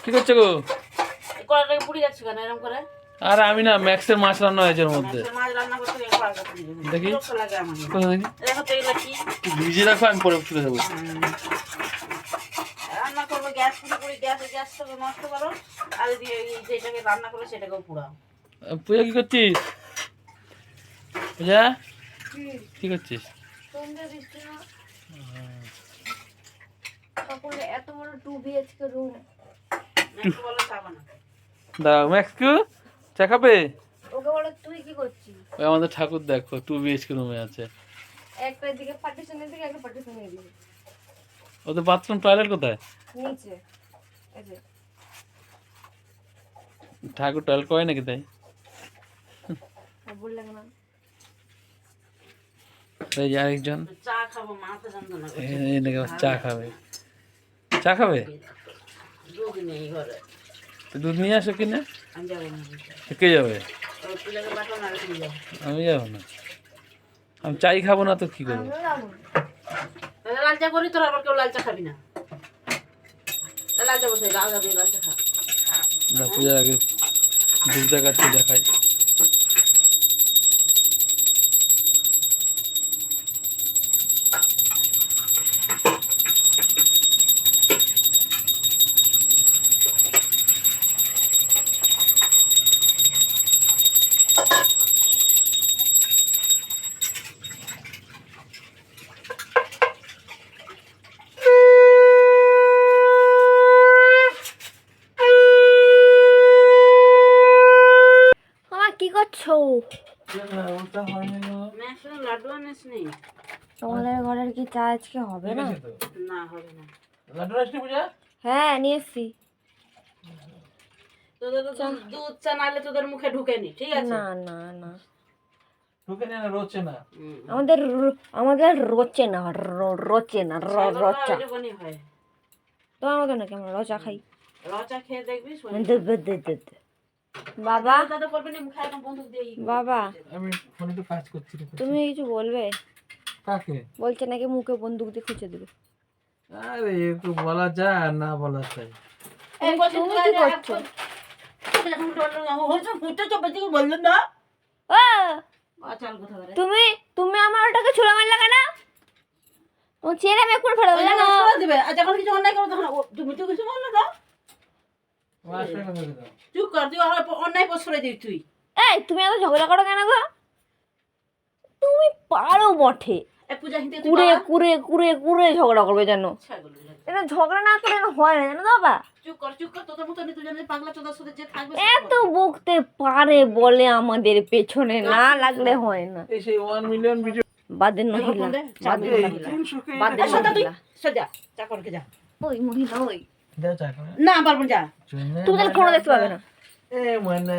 কি করছো গো? কড়াটাকে পুড়ে যাচ্ছে কেন এরকম করে? আর আমি না ম্যাক্সের মাছ রান্না হয়েছে এর মধ্যে। মাছ রান্না করতে গিয়ে কড়াটা পুড়ে যাবে। দেখি। বিরক্ত লাগে আমার। কোথা দেখি? দেখো তো এগুলো কি? ভিজে রাখো, আমি পরে তুলে দেবো। রান্না করবো গ্যাস পুরোপুরি গ্যাসটাকে নষ্ট করো আর দিয়ে এই যেটাকে রান্না করো সেটাকেও পুড়াও। পূজা কি করছিস? পূজা কি করছিস? এত বড় 2 BHK রুম। একটু বলো চা বানা। দাঁড়াও, ম্যাক্স কি চা খাবে? ওকে বলো তুই কি করছিস? ওই আমাদের ঠাকুর দেখো 2 BHK রুমে আছে। একটা এদিকে পার্টিশনের দিকে একটা পার্টিশনের এদিকে। ওদের বাথরুম টয়লেট কোথায়? নিচে এই যে ঠাকুর টয়লেট করে নাকি তাই? বললাম না এই যে আরেকজন চা খাবো মাথা যন্ত্রণা করছে। এই নাকি চা খাবে। চা খাবে? দুধ নেই ঘরে। তো দুধ নিয়ে আসো কিনা। আমি যাবো না। কে যাবে? ওই পিলাকে পাঠাও না তুমি যাও। আমি যাবো না, আমি চাই খাবো না তো কি করবো? আমরা যাবো। তাহলে লাল চা করি, তোর আবার কেউ লাল চা খাবি না। লাল চা বসে লাল চা দিয়ে লাল চা খা। পূজার আগে দুধ দেখাচ্ছি, দেখাই। মামা কি করছো? ন্যাশনাল লাড্ডু আনিস নেই? তোমাদের ঘরের কি চা আজকে হবে না? না হবে না। লাড্ডু আসছে পূজা? হ্যাঁ নিয়ে এসছি। তোদের তো দুধ চা নালে তোদের মুখে ঢুকেনি, ঠিক আছে? না না না ঢুকে না, রোচে না। আমাদের রোচে না রোচে না রচা। এরকমই হয়। তোমার মতো নাকি আমরা রচা খাই। রচা খেয়ে দেখবি বাবা দাদা করবে না, মুখে একদম বন্দুক দিয়ে বাবা আমি ফোনে একটু কাজ করছি। তুমি কিছু বলবে? কাকে? বলছে নাকি মুখে বন্দুক দিয়ে খুঁজে দেবে। আরে একটু বলা যায় আর না বলা যায়। তুমি কি করছো? বললেন না ও আচাল কথা বলে তুমি তুমি আমার ওটাকে ছুঁড়ে মারলে কেন? ও ছেড়ে আমি এখন ফেলে দেবো জানো? দিবে আর যখন কিছু অন্যায় করো তখন তুমি তো কিছু বললো না। চুপ কর, তুই অন্যায় প্রশ্রয় দিবি তুই। এই তুমি এত ঝগড়া করো কেন গো? তুমি পারো বটে, পূজা হিন্দে কুড়ে কুড়ে কুড়ে কুড়ে ঝগড়া করবে জানো? এটা ঝগড়া না করে হয় না জানো বাবা? চুপ কর তোদের মতো তুই জানিস পাগলা চোদার সাথে যে থাকবে এত বকতে পারে বলে আমাদের পেছনে না লাগলে হয় না। এই সেই 1 মিলিয়ন ভিডিও বাদের মহিলা বাদের মহিলা সজা চা করকে যা। ওই মহিলা ওই দাও চা করে। না পারবো যা। তুমি তাহলে কোনো দেখতে পাবে না। এ মনে